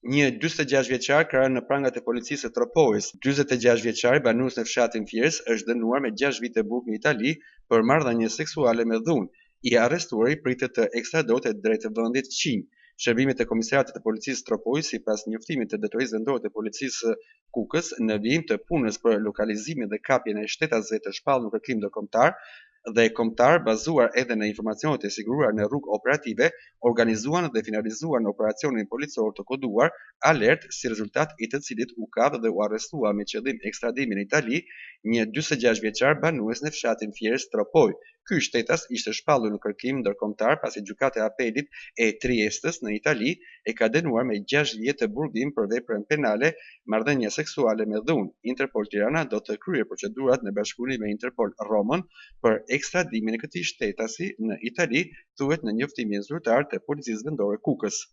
Një 46 vjeçar krahën në prangat e policisë së Tropojës. 46 vjeçari banues në fshatin Fiers është dënuar me 6 vite burg në Itali për marrëdhënie seksuale me dhunë. I arrestuari pritet të ekstradohet drejt vendit Qing. Shërbimet e komisariatit të policisë së Tropojës sipas njoftimit të drejtorisë vendore të policisë së Kukës në vijim të punës për lokalizimin dhe kapjen e shtetasëve të shpallur në kërkim ndërkombëtar dhe kombëtar bazuar edhe në informacionet e siguruar në rrugë operative, organizuan dhe finalizuan operacionin policor të koduar Alert, si rezultat i të cilit u kadh dhe u arrestua me qëllim ekstradimi në Itali një 46 vjeçar banues në fshatin Fiers Tropoj. Ky shtetas ishte shpallur në kërkim ndërkombëtar pasi gjykata e apelit e Triestës në Itali e ka dënuar me 6 vjet të burgim për veprën penale marrëdhënie seksuale me dhunë. Interpol Tirana do të kryejë procedurat në bashkëpunim me Interpol Romën për ekstradimin e këtij shtetasi në Itali, thuhet në njoftimin zyrtar të policisë vendore Kukës.